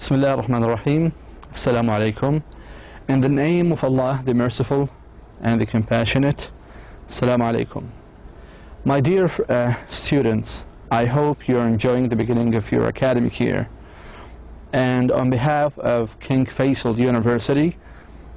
Bismillah ar-Rahman ar-Rahim. Assalamu alaikum. In the name of Allah, the Merciful and the Compassionate. Assalamu alaikum. My dear students, I hope you're enjoying the beginning of your academic year. And on behalf of King Faisal University,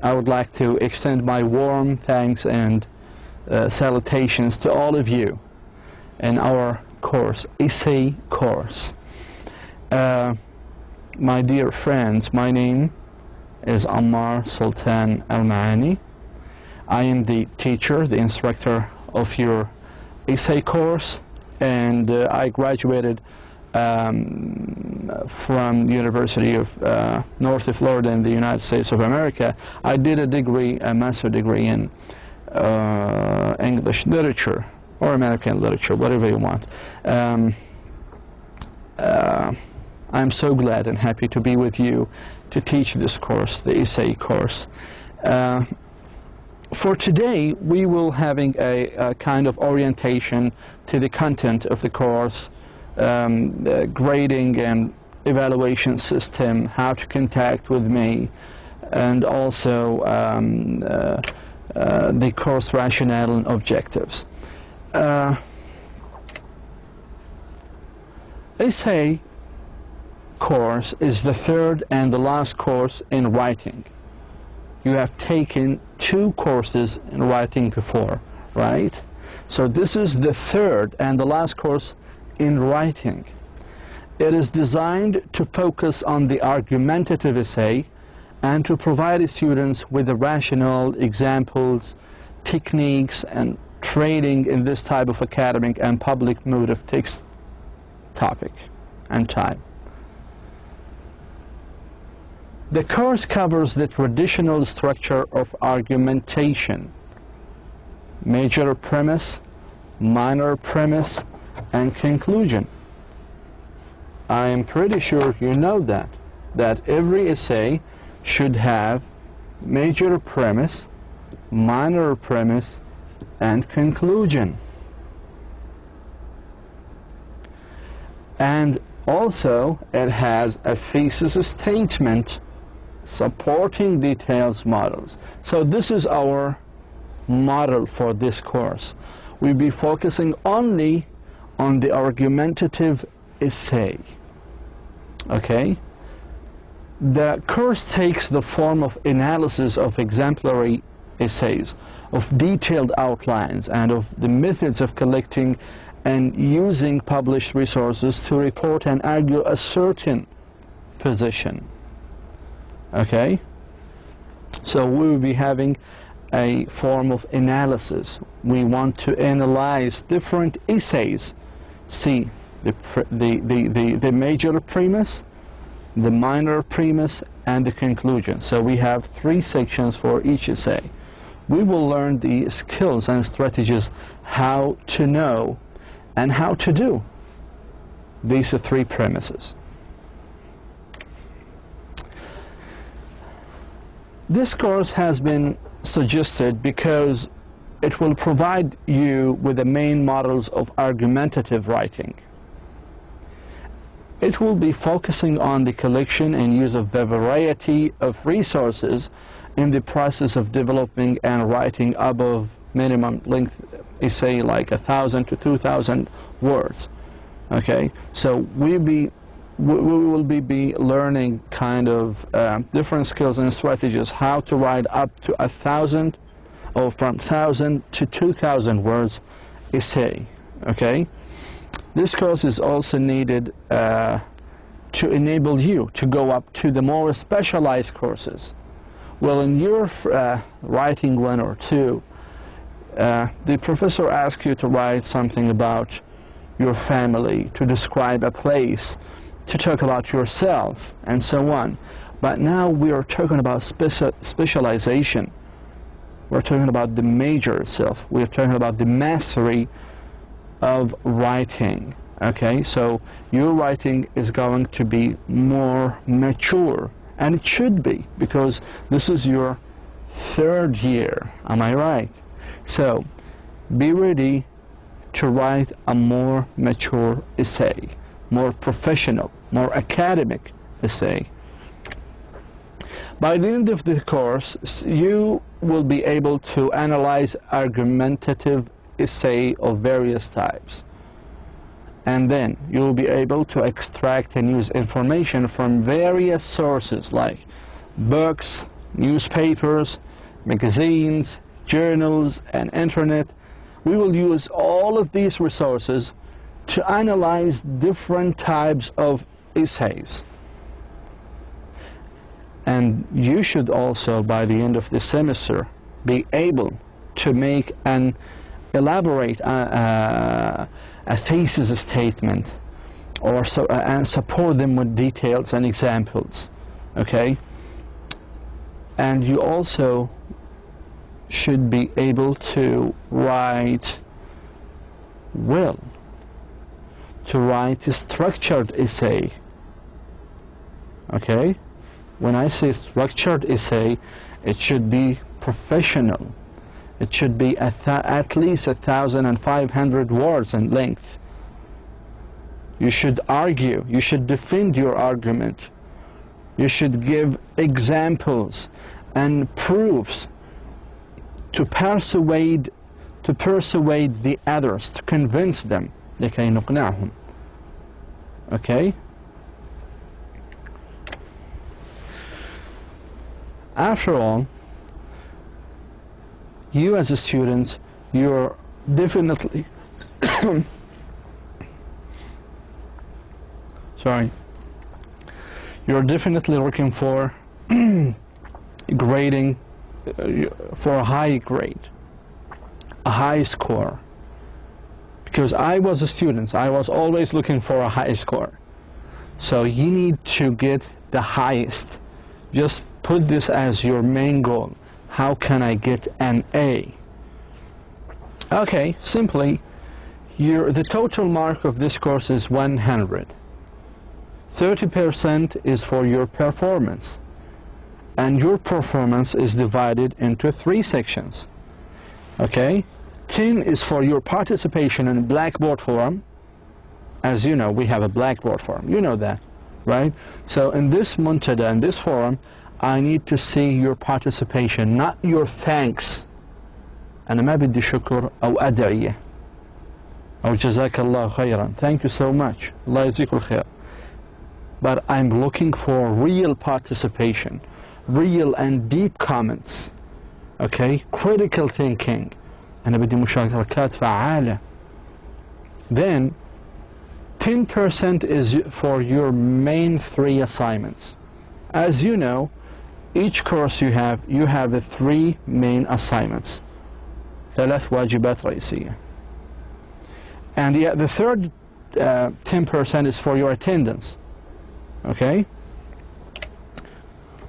I would like to extend my warm thanks and salutations to all of you in our course, essay course. My dear friends, my name is Ammar Sultan Al-Maani. I am the teacher, the instructor of your essay course, and I graduated from the University of North Florida in the United States of America. I did a degree, a master's degree in English literature or American literature, whatever you want. I'm so glad and happy to be with you to teach this course, the essay course. For today, we will having a kind of orientation to the content of the course, grading and evaluation system, how to contact with me, and also the course rationale and objectives. Essay course is the third and the last course in writing. You have taken 2 courses in writing before, right? So this is the third and the last course in writing. It is designed to focus on the argumentative essay and to provide students with the rational examples, techniques, and training in this type of academic and public mood of text topic and time. The course covers the traditional structure of argumentation: major premise, minor premise, and conclusion. I am pretty sure you know that every essay should have major premise, minor premise, and conclusion. And also it has a thesis statement, supporting details, models. So this is our model for this course. We'll be focusing only on the argumentative essay. Okay? The course takes the form of analysis of exemplary essays, of detailed outlines, and of the methods of collecting and using published resources to report and argue a certain position. Okay? So we will be having a form of analysis. We want to analyze different essays, see the major premise, the minor premise, and the conclusion. So we have 3 sections for each essay. We will learn the skills and strategies how to know and how to do these 3 premises. This course has been suggested because it will provide you with the main models of argumentative writing. It will be focusing on the collection and use of a variety of resources in the process of developing and writing above minimum length essay, like 1,000 to 2,000 words. Okay, so we will be learning kind of different skills and strategies, how to write up to 1,000 or from 1,000 to 2,000 words essay. Okay, this course is also needed to enable you to go up to the more specialized courses. Well, in your writing 1 or 2, the professor asks you to write something about your family, to describe a place, to talk about yourself, and so on. But now we are talking about specialization. We're talking about the major itself. We're talking about the mastery of writing. Okay, so your writing is going to be more mature, and it should be, because this is your 3rd year. Am I right? So be ready to write a more mature essay, more professional, more academic essay. By the end of the course, you will be able to analyze argumentative essay of various types. And then you will be able to extract and use information from various sources like books, newspapers, magazines, journals, and internet. We will use all of these resources to analyze different types of essays. And you should also, by the end of the semester, be able to make an elaborate a thesis statement, or and support them with details and examples. Okay? And you also should be able to write well, to write a structured essay. Okay? When I say structured essay, it should be professional. It should be at least 1,500 words in length. You should argue. You should defend your argument. You should give examples and proofs to persuade the others, to convince them. لكي نقنعهم. Okay? After all, you as a student, you're definitely you're definitely looking for grading for a high grade, a high score. Because I was a student, I was always looking for a high score. So you need to get the highest. Just put this as your main goal. How can I get an A? Okay, simply, the total mark of this course is 100. 30% is for your performance. And your performance is divided into 3 sections. Okay? 10 is for your participation in Blackboard forum. As you know, we have a Blackboard forum. You know that, right? So in this muntada, in this forum, I need to see your participation, not your thanks. أنا ما بدي شكر أو أدعية أو جزاك الله خيرا. Thank you so much. الله يجزيك الخير. But I'm looking for real participation, real and deep comments. Okay? Critical thinking. أنا بدي مشاركات فعالة. Then 10% is for your main 3 assignments. As you know, each course you have the 3 main assignments. 3 واجبات رئيسية. And the third 10% is for your attendance. Okay?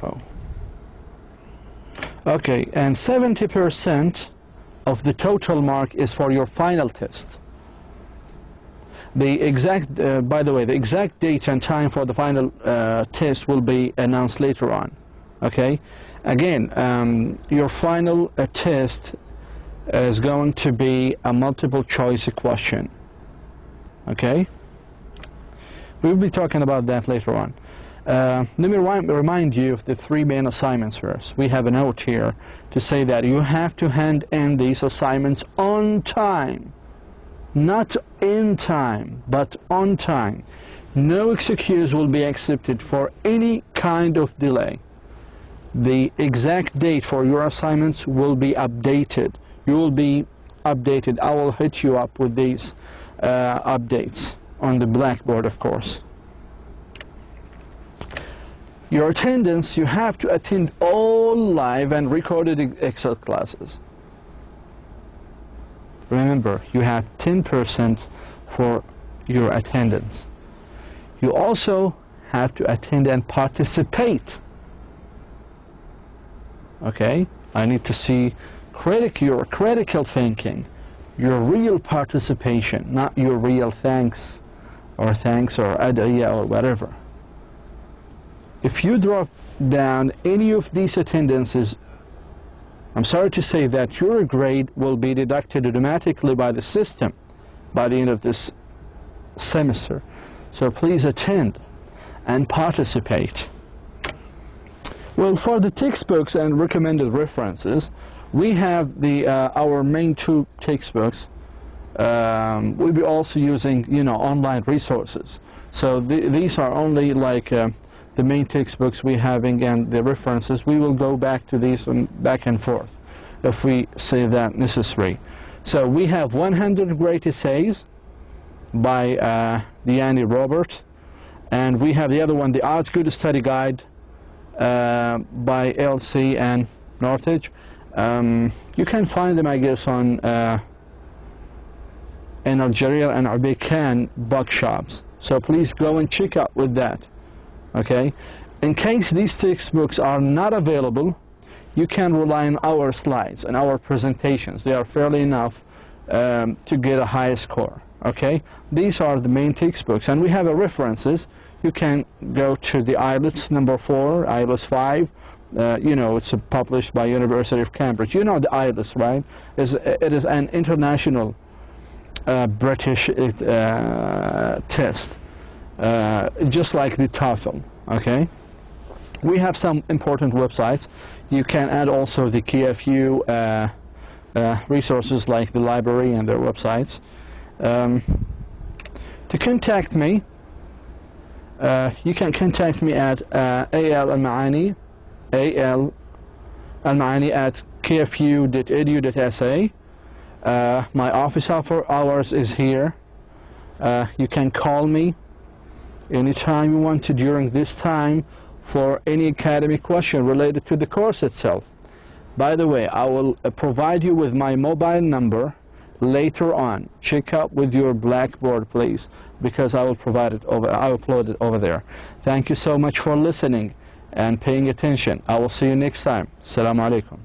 Oh. Okay, and 70% of the total mark is for your final test. The exact, by the way, the exact date and time for the final test will be announced later on. Okay? Again, your final test is going to be a multiple choice question. Okay? We'll be talking about that later on. Let me remind you of the 3 main assignments first. We have a note here to say that you have to hand in these assignments on time. Not in time, but on time. No excuse will be accepted for any kind of delay. The exact date for your assignments will be updated. You will be updated. I will hit you up with these updates on the Blackboard, of course. Your attendance, you have to attend all live and recorded Excel classes. Remember, you have 10% for your attendance. You also have to attend and participate. Okay? I need to see your critical thinking, your real participation, not your real thanks or ad'iyah or whatever. If you drop down any of these attendances, I'm sorry to say that your grade will be deducted automatically by the system by the end of this semester. So please attend and participate. Well, for the textbooks and recommended references, we have our main two textbooks. We'll be also using, online resources. So these are only like the main textbooks we're having and the references. We will go back to these back and forth if we say that necessary. So we have 100 Great Essays by Deanne Robert, and we have the other one, the Osgood Study Guide by L.C. and Northridge. You can find them, I guess, on in Algeria and Arabic bookshops. So please go and check out with that. Okay? In case these textbooks are not available, you can rely on our slides and our presentations. They are fairly enough to get a high score. Okay? These are the main textbooks, and we have references. You can go to the IELTS number 4, IELTS 5. It's published by University of Cambridge. You know the IELTS, right? It is an international British test, just like the TOEFL. Okay? We have some important websites. You can add also the KFU resources like the library and their websites. To contact me, you can contact me at al-almaani at kfu.edu.sa. My office hours is here. You can call me anytime you want to during this time for any academic question related to the course itself. By the way, I will provide you with my mobile number later on. Check out with your Blackboard, please, because I will provide it over. I will upload it over there. Thank you so much for listening and paying attention. I will see you next time. Assalamu alaikum.